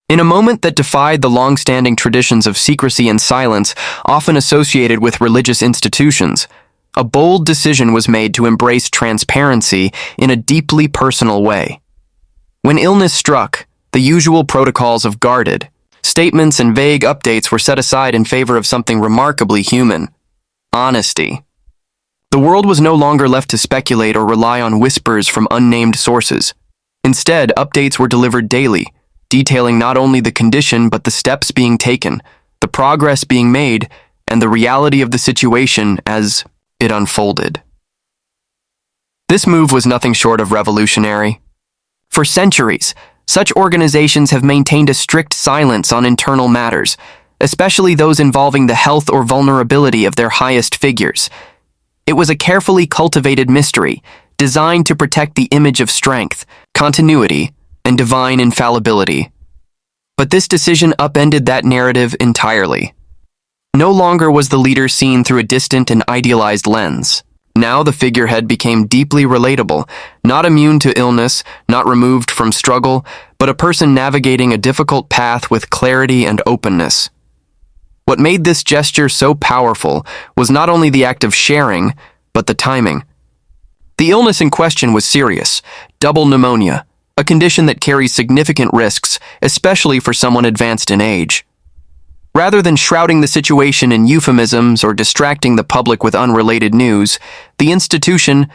In a moment that defied the long-standing traditions of secrecy and silence often associated with religious institutions, a bold decision was made to embrace transparency in a deeply personal way. When illness struck, the usual protocols of guarded statements and vague updates were set aside in favor of something remarkably human: honesty. The world was no longer left to speculate or rely on whispers from unnamed sources. Instead, updates were delivered daily, detailing not only the condition but the steps being taken, the progress being made, and the reality of the situation as it unfolded. This move was nothing short of revolutionary. For centuries, such organizations have maintained a strict silence on internal matters, especially those involving the health or vulnerability of their highest figures. It was a carefully cultivated mystery, designed to protect the image of strength, continuity, and divine infallibility. But this decision upended that narrative entirely. No longer was the leader seen through a distant and idealized lens. Now the figurehead became deeply relatable, not immune to illness, not removed from struggle, but a person navigating a difficult path with clarity and openness. What made this gesture so powerful was not only the act of sharing, but the timing. The illness in question was serious: double pneumonia, a condition that carries significant risks, especially for someone advanced in age. Rather than shrouding the situation in euphemisms or distracting the public with unrelated news, the institution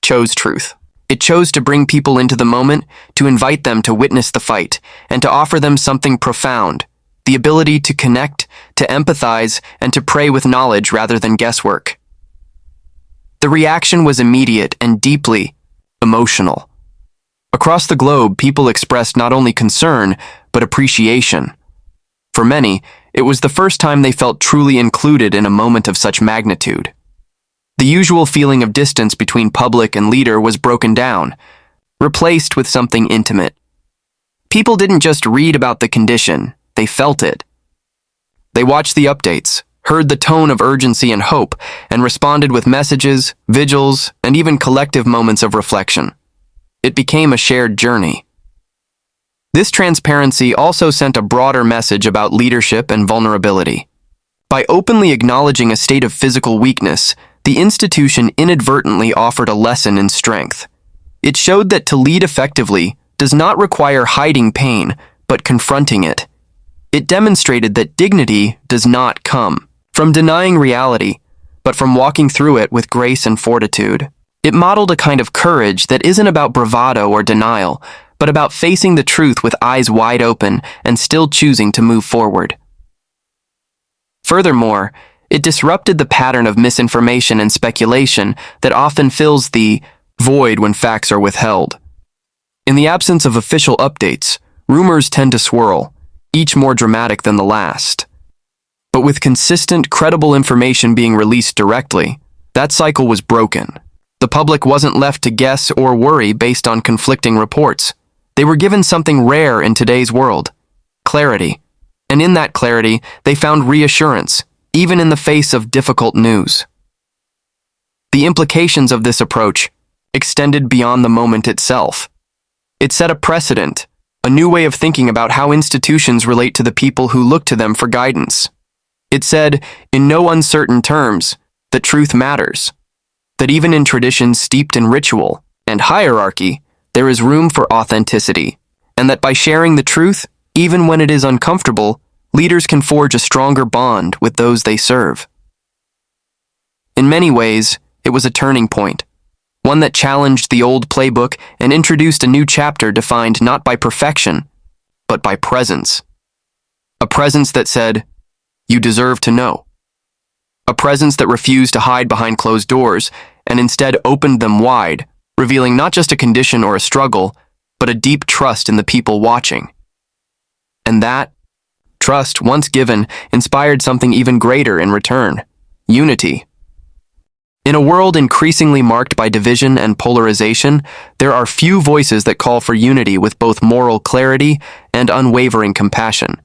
chose truth. It chose to bring people into the moment, to invite them to witness the fight, and to offer them something profound: the ability to connect, to empathize, and to pray with knowledge rather than guesswork. The reaction was immediate and deeply emotional. Across the globe, people expressed not only concern, but appreciation. For many, it was the first time they felt truly included in a moment of such magnitude. The usual feeling of distance between public and leader was broken down, replaced with something intimate. People didn't just read about the condition, they felt it. They watched the updates, heard the tone of urgency and hope, and responded with messages, vigils, and even collective moments of reflection. It became a shared journey. This transparency also sent a broader message about leadership and vulnerability. By openly acknowledging a state of physical weakness, the institution inadvertently offered a lesson in strength. It showed that to lead effectively does not require hiding pain, but confronting it. It demonstrated that dignity does not come from denying reality, but from walking through it with grace and fortitude. It modeled a kind of courage that isn't about bravado or denial, but about facing the truth with eyes wide open and still choosing to move forward. Furthermore, it disrupted the pattern of misinformation and speculation that often fills the void when facts are withheld. In the absence of official updates, rumors tend to swirl, each more dramatic than the last. But with consistent, credible information being released directly, that cycle was broken. The public wasn't left to guess or worry based on conflicting reports. They were given something rare in today's world: clarity. And in that clarity, they found reassurance, even in the face of difficult news. The implications of this approach extended beyond the moment itself. It set a precedent, a new way of thinking about how institutions relate to the people who look to them for guidance. It said, in no uncertain terms, that truth matters, that even in traditions steeped in ritual and hierarchy, there is room for authenticity, and that by sharing the truth, even when it is uncomfortable, leaders can forge a stronger bond with those they serve. In many ways, it was a turning point, one that challenged the old playbook and introduced a new chapter defined not by perfection, but by presence. A presence that said, "You deserve to know." A presence that refused to hide behind closed doors and instead opened them wide, revealing not just a condition or a struggle, but a deep trust in the people watching. And that trust, once given, inspired something even greater in return: unity. In a world increasingly marked by division and polarization, there are few voices that call for unity with both moral clarity and unwavering compassion.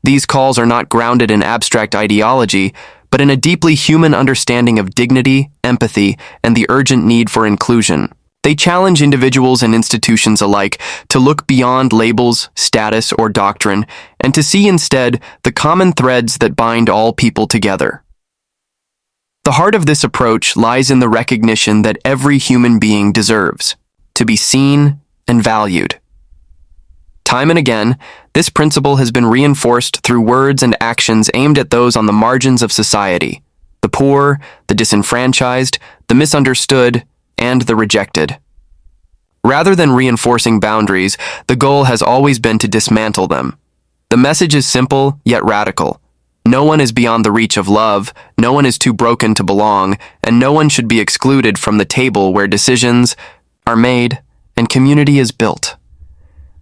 These calls are not grounded in abstract ideology, but in a deeply human understanding of dignity, empathy, and the urgent need for inclusion. They challenge individuals and institutions alike to look beyond labels, status, or doctrine, and to see instead the common threads that bind all people together. The heart of this approach lies in the recognition that every human being deserves to be seen and valued. Time and again, this principle has been reinforced through words and actions aimed at those on the margins of society: the poor, the disenfranchised, the misunderstood, and the rejected. Rather than reinforcing boundaries, the goal has always been to dismantle them. The message is simple yet radical. No one is beyond the reach of love, no one is too broken to belong, and no one should be excluded from the table where decisions are made and community is built.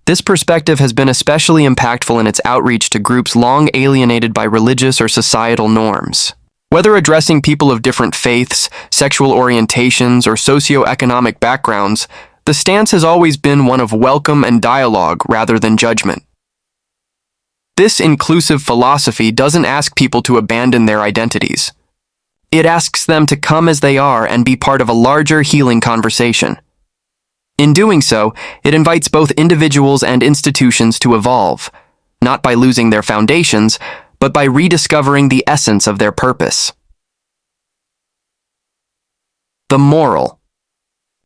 This perspective has been especially impactful in its outreach to groups long alienated by religious or societal norms. Whether addressing people of different faiths, sexual orientations, or socioeconomic backgrounds, the stance has always been one of welcome and dialogue rather than judgment. This inclusive philosophy doesn't ask people to abandon their identities. It asks them to come as they are and be part of a larger healing conversation. In doing so, it invites both individuals and institutions to evolve, not by losing their foundations, but by rediscovering the essence of their purpose. The moral.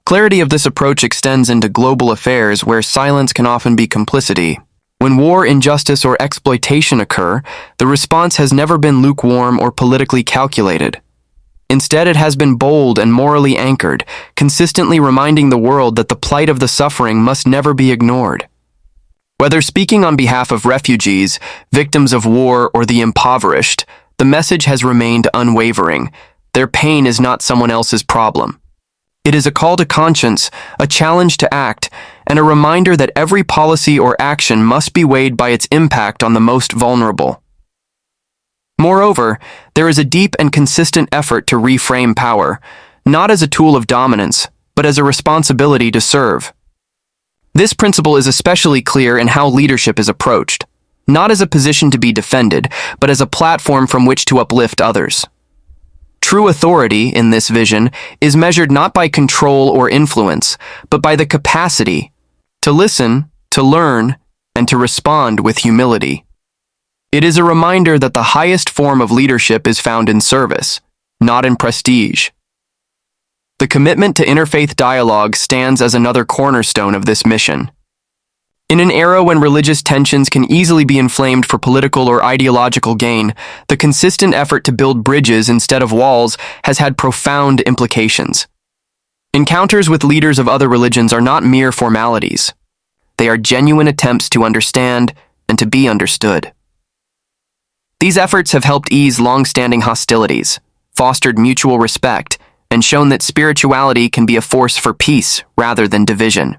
Clarity of this approach extends into global affairs where silence can often be complicity. When war, injustice, or exploitation occur, the response has never been lukewarm or politically calculated. Instead, it has been bold and morally anchored, consistently reminding the world that the plight of the suffering must never be ignored. Whether speaking on behalf of refugees, victims of war, or the impoverished, the message has remained unwavering. Their pain is not someone else's problem. It is a call to conscience, a challenge to act, and a reminder that every policy or action must be weighed by its impact on the most vulnerable. Moreover, there is a deep and consistent effort to reframe power, not as a tool of dominance, but as a responsibility to serve. This principle is especially clear in how leadership is approached, not as a position to be defended, but as a platform from which to uplift others. True authority, in this vision, is measured not by control or influence, but by the capacity to listen, to learn, and to respond with humility. It is a reminder that the highest form of leadership is found in service, not in prestige. The commitment to interfaith dialogue stands as another cornerstone of this mission. In an era when religious tensions can easily be inflamed for political or ideological gain, the consistent effort to build bridges instead of walls has had profound implications. Encounters with leaders of other religions are not mere formalities. They are genuine attempts to understand and to be understood. These efforts have helped ease long-standing hostilities, fostered mutual respect, and shown that spirituality can be a force for peace rather than division.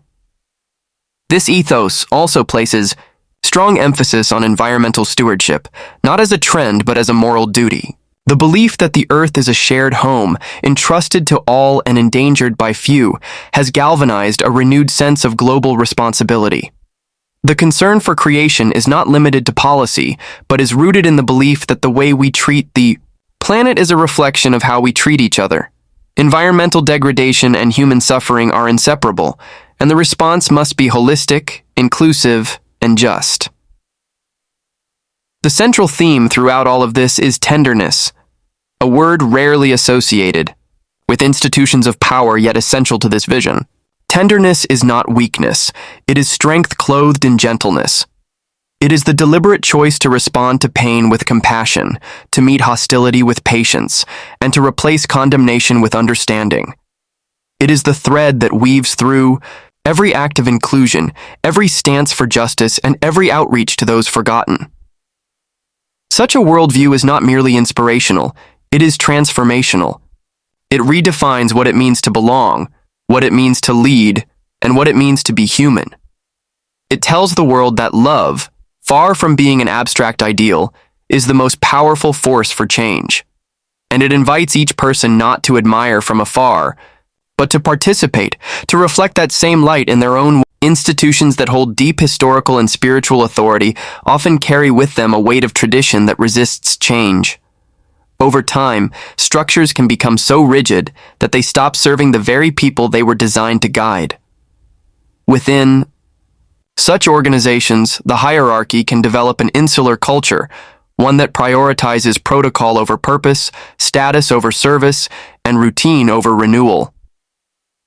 This ethos also places strong emphasis on environmental stewardship, not as a trend but as a moral duty. The belief that the earth is a shared home, entrusted to all and endangered by few, has galvanized a renewed sense of global responsibility. The concern for creation is not limited to policy, but is rooted in the belief that the way we treat the planet is a reflection of how we treat each other. Environmental degradation and human suffering are inseparable, and the response must be holistic, inclusive, and just. The central theme throughout all of this is tenderness, a word rarely associated with institutions of power yet essential to this vision. Tenderness is not weakness, it is strength clothed in gentleness. It is the deliberate choice to respond to pain with compassion, to meet hostility with patience, and to replace condemnation with understanding. It is the thread that weaves through every act of inclusion, every stance for justice, and every outreach to those forgotten. Such a worldview is not merely inspirational, it is transformational. It redefines what it means to belong, what it means to lead, and what it means to be human. It tells the world that love, far from being an abstract ideal, is the most powerful force for change. And it invites each person not to admire from afar, but to participate, to reflect that same light in their own way. Institutions that hold deep historical and spiritual authority often carry with them a weight of tradition that resists change. Over time, structures can become so rigid that they stop serving the very people they were designed to guide. Within such organizations, the hierarchy can develop an insular culture, one that prioritizes protocol over purpose, status over service, and routine over renewal.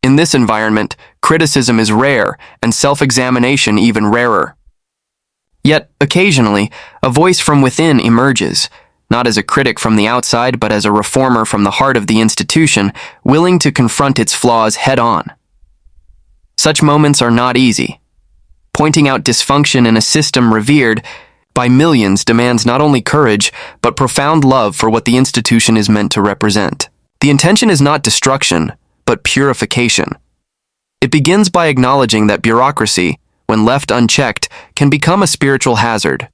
In this environment, criticism is rare and self-examination even rarer. Yet, occasionally, a voice from within emerges, not as a critic from the outside, but as a reformer from the heart of the institution, willing to confront its flaws head-on. Such moments are not easy. Pointing out dysfunction in a system revered by millions demands not only courage, but profound love for what the institution is meant to represent. The intention is not destruction, but purification. It begins by acknowledging that bureaucracy, when left unchecked, can become a spiritual hazard.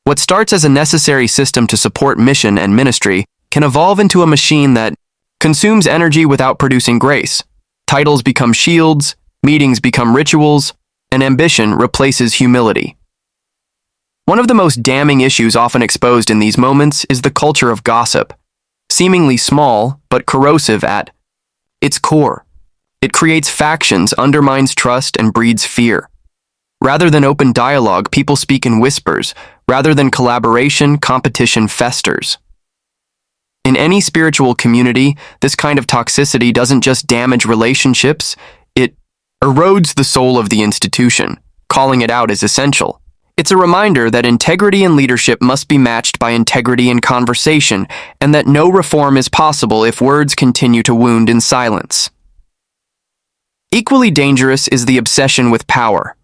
What starts as a necessary system to support mission and ministry can evolve into a machine that consumes energy without producing grace. Titles become shields, meetings become rituals, and ambition replaces humility. One of the most damning issues often exposed in these moments is the culture of gossip, seemingly small but corrosive at its core. It creates factions, undermines trust, and breeds fear. Rather than open dialogue, people speak in whispers. Rather than collaboration, competition festers. In any spiritual community, this kind of toxicity doesn't just damage relationships, it erodes the soul of the institution. Calling it out is essential. It's a reminder that integrity in leadership must be matched by integrity in conversation, and that no reform is possible if words continue to wound in silence. Equally dangerous is the obsession with power.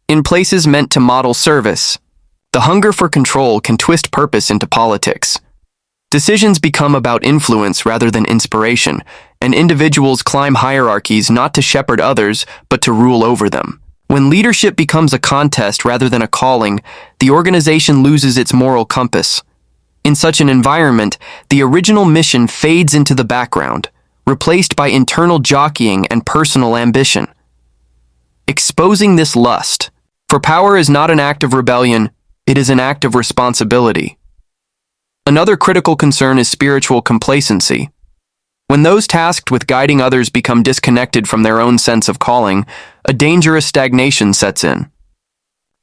In places meant to model service, the hunger for control can twist purpose into politics. Decisions become about influence rather than inspiration, and individuals climb hierarchies not to shepherd others, but to rule over them. When leadership becomes a contest rather than a calling, the organization loses its moral compass. In such an environment, the original mission fades into the background, replaced by internal jockeying and personal ambition. Exposing this lust for power is not an act of rebellion, it is an act of responsibility. Another critical concern is spiritual complacency. When those tasked with guiding others become disconnected from their own sense of calling, a dangerous stagnation sets in.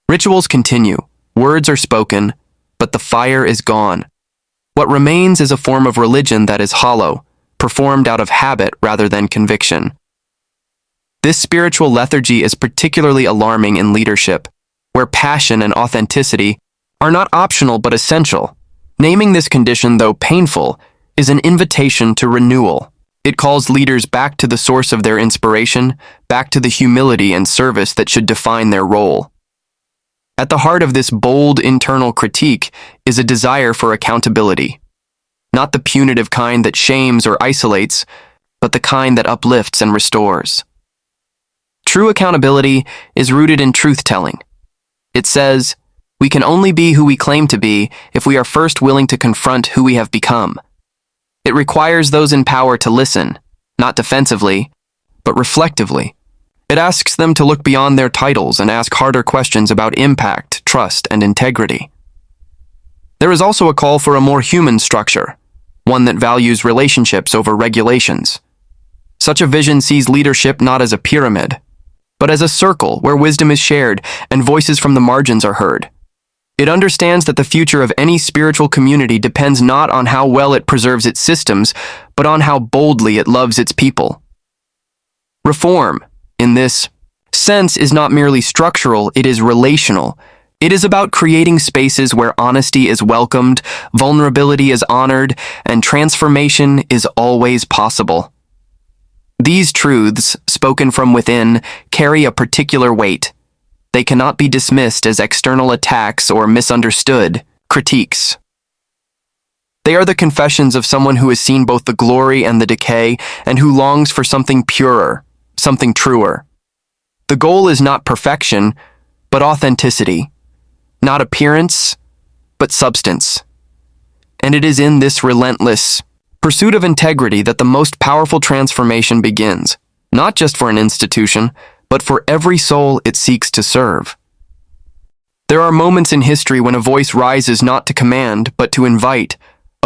Rituals continue, words are spoken, but the fire is gone. What remains is a form of religion that is hollow, performed out of habit rather than conviction. This spiritual lethargy is particularly alarming in leadership, where passion and authenticity are not optional but essential. Naming this condition, though painful, is an invitation to renewal. It calls leaders back to the source of their inspiration, back to the humility and service that should define their role. At the heart of this bold internal critique is a desire for accountability. Not the punitive kind that shames or isolates, but the kind that uplifts and restores. True accountability is rooted in truth-telling. It says, we can only be who we claim to be if we are first willing to confront who we have become. It requires those in power to listen, not defensively, but reflectively. It asks them to look beyond their titles and ask harder questions about impact, trust, and integrity. There is also a call for a more human structure, one that values relationships over regulations. Such a vision sees leadership not as a pyramid, but as a circle where wisdom is shared and voices from the margins are heard. It understands that the future of any spiritual community depends not on how well it preserves its systems, but on how boldly it loves its people. Reform, in this sense, is not merely structural, it is relational. It is about creating spaces where honesty is welcomed, vulnerability is honored, and transformation is always possible. These truths, spoken from within, carry a particular weight. They cannot be dismissed as external attacks or misunderstood critiques. They are the confessions of someone who has seen both the glory and the decay, and who longs for something purer, something truer. The goal is not perfection, but authenticity. Not appearance, but substance. And it is in this relentless pursuit of integrity that the most powerful transformation begins, not just for an institution, but for every soul it seeks to serve. There are moments in history when a voice rises not to command, but to invite,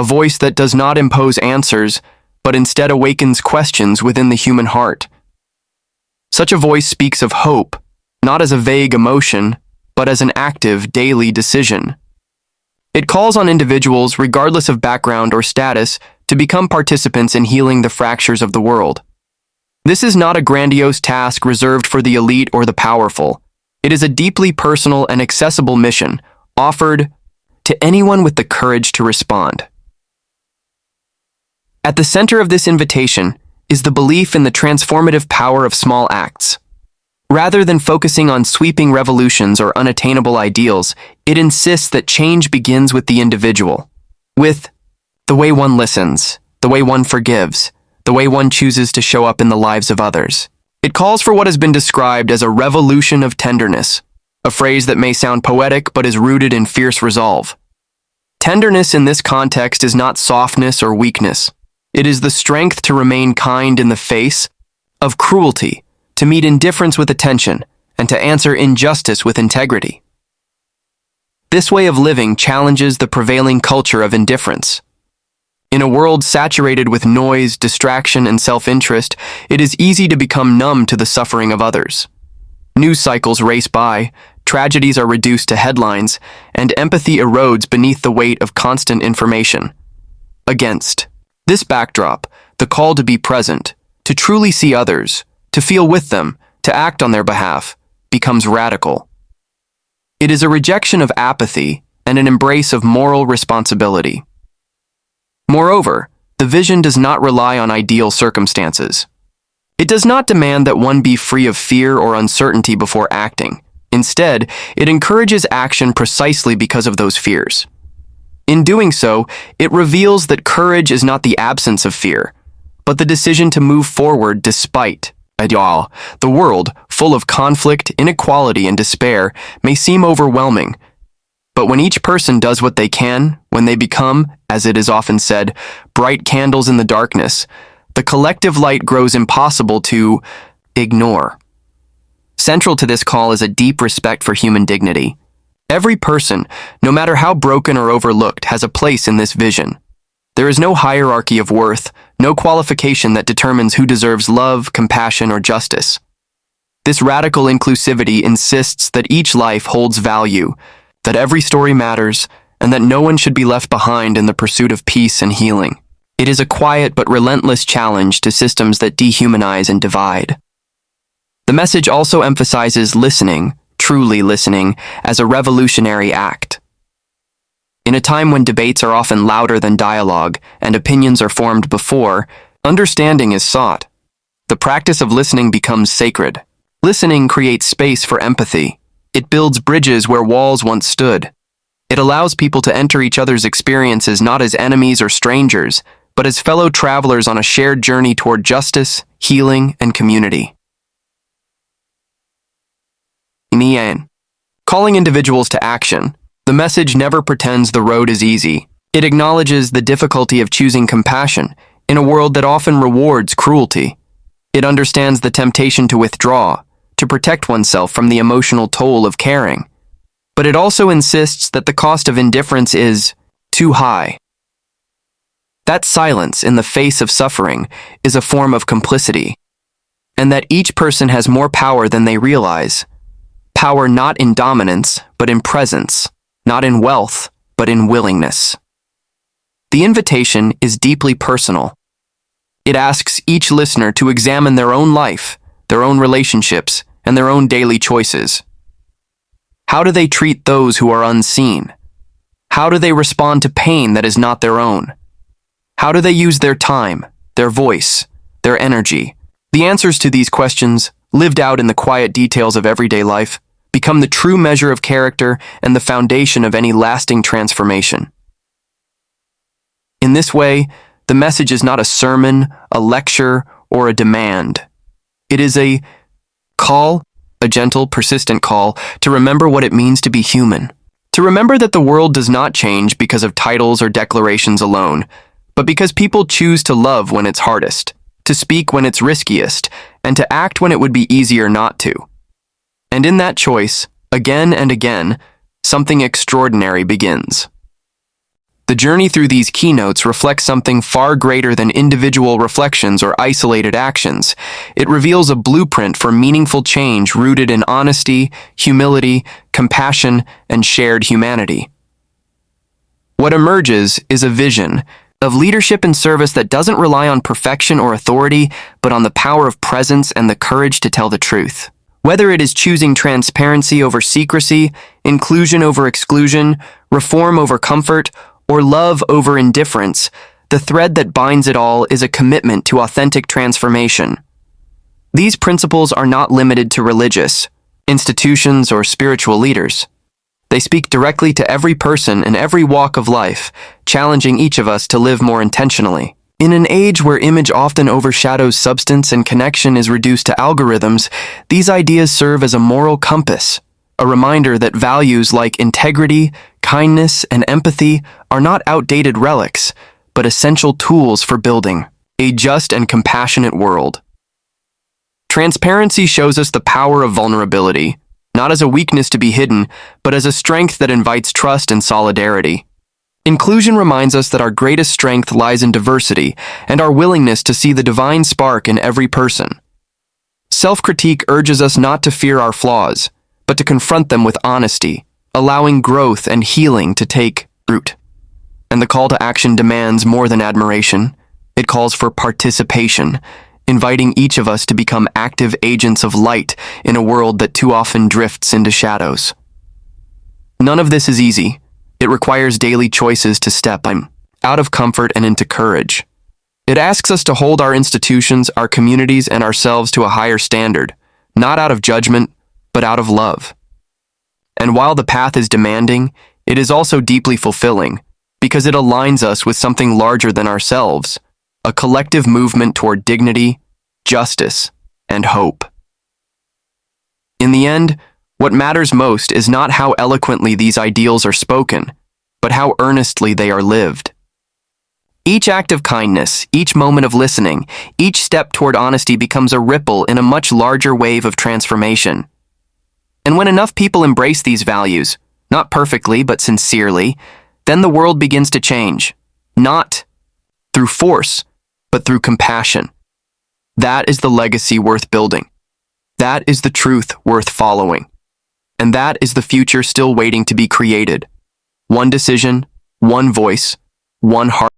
a voice that does not impose answers, but instead awakens questions within the human heart. Such a voice speaks of hope, not as a vague emotion, but as an active, daily decision. It calls on individuals, regardless of background or status, to become participants in healing the fractures of the world. This is not a grandiose task reserved for the elite or the powerful. It is a deeply personal and accessible mission, offered to anyone with the courage to respond. At the center of this invitation is the belief in the transformative power of small acts. Rather than focusing on sweeping revolutions or unattainable ideals, it insists that change begins with the individual, with the way one listens, the way one forgives, the way one chooses to show up in the lives of others. It calls for what has been described as a revolution of tenderness, a phrase that may sound poetic but is rooted in fierce resolve. Tenderness in this context is not softness or weakness. It is the strength to remain kind in the face of cruelty, to meet indifference with attention, and to answer injustice with integrity. This way of living challenges the prevailing culture of indifference. In a world saturated with noise, distraction, and self-interest, it is easy to become numb to the suffering of others. News cycles race by, tragedies are reduced to headlines, and empathy erodes beneath the weight of constant information. Against this backdrop, the call to be present, to truly see others, to feel with them, to act on their behalf, becomes radical. It is a rejection of apathy and an embrace of moral responsibility. Moreover, the vision does not rely on ideal circumstances. It does not demand that one be free of fear or uncertainty before acting. Instead, it encourages action precisely because of those fears. In doing so, it reveals that courage is not the absence of fear, but the decision to move forward despite the world, full of conflict, inequality, and despair, may seem overwhelming. But when each person does what they can, when they become, as it is often said, bright candles in the darkness, the collective light grows impossible to ignore. Central to this call is a deep respect for human dignity. Every person, no matter how broken or overlooked, has a place in this vision. There is no hierarchy of worth, no qualification that determines who deserves love, compassion, or justice. This radical inclusivity insists that each life holds value, that every story matters, and that no one should be left behind in the pursuit of peace and healing. It is a quiet but relentless challenge to systems that dehumanize and divide. The message also emphasizes listening, truly listening, as a revolutionary act. In a time when debates are often louder than dialogue and opinions are formed before understanding is sought, the practice of listening becomes sacred. Listening creates space for empathy. It builds bridges where walls once stood. It allows people to enter each other's experiences not as enemies or strangers, but as fellow travelers on a shared journey toward justice, healing, and community. In the end, calling individuals to action, the message never pretends the road is easy. It acknowledges the difficulty of choosing compassion in a world that often rewards cruelty. It understands the temptation to withdraw, to protect oneself from the emotional toll of caring. But it also insists that the cost of indifference is too high. That silence in the face of suffering is a form of complicity, and that each person has more power than they realize. Power not in dominance, but in presence, not in wealth, but in willingness. The invitation is deeply personal. It asks each listener to examine their own life, their own relationships, and their own daily choices. How do they treat those who are unseen? How do they respond to pain that is not their own? How do they use their time, their voice, their energy? The answers to these questions, lived out in the quiet details of everyday life, become the true measure of character and the foundation of any lasting transformation. In this way, the message is not a sermon, a lecture, or a demand. It is a call, a gentle, persistent call to remember what it means to be human. To remember that the world does not change because of titles or declarations alone, but because people choose to love when it's hardest, to speak when it's riskiest, and to act when it would be easier not to. And in that choice, again and again, something extraordinary begins. The journey through these keynotes reflects something far greater than individual reflections or isolated actions. It reveals a blueprint for meaningful change rooted in honesty, humility, compassion, and shared humanity. What emerges is a vision of leadership and service that doesn't rely on perfection or authority, but on the power of presence and the courage to tell the truth. Whether it is choosing transparency over secrecy, inclusion over exclusion, reform over comfort, or love over indifference, the thread that binds it all is a commitment to authentic transformation. These principles are not limited to religious institutions or spiritual leaders. They speak directly to every person in every walk of life, challenging each of us to live more intentionally. In an age where image often overshadows substance and connection is reduced to algorithms, these ideas serve as a moral compass, a reminder that values like integrity, kindness, and empathy are not outdated relics, but essential tools for building a just and compassionate world. Transparency shows us the power of vulnerability, not as a weakness to be hidden, but as a strength that invites trust and solidarity. Inclusion reminds us that our greatest strength lies in diversity and our willingness to see the divine spark in every person. Self-critique urges us not to fear our flaws, but to confront them with honesty, allowing growth and healing to take root. And the call to action demands more than admiration. It calls for participation, inviting each of us to become active agents of light in a world that too often drifts into shadows. None of this is easy. It requires daily choices to step out of comfort and into courage. It asks us to hold our institutions, our communities, and ourselves to a higher standard, not out of judgment, but out of love. And while the path is demanding, it is also deeply fulfilling, because it aligns us with something larger than ourselves, a collective movement toward dignity, justice, and hope. In the end, what matters most is not how eloquently these ideals are spoken, but how earnestly they are lived. Each act of kindness, each moment of listening, each step toward honesty becomes a ripple in a much larger wave of transformation. And when enough people embrace these values, not perfectly but sincerely, then the world begins to change, not through force, but through compassion. That is the legacy worth building. That is the truth worth following. And that is the future still waiting to be created. One decision, one voice, one heart.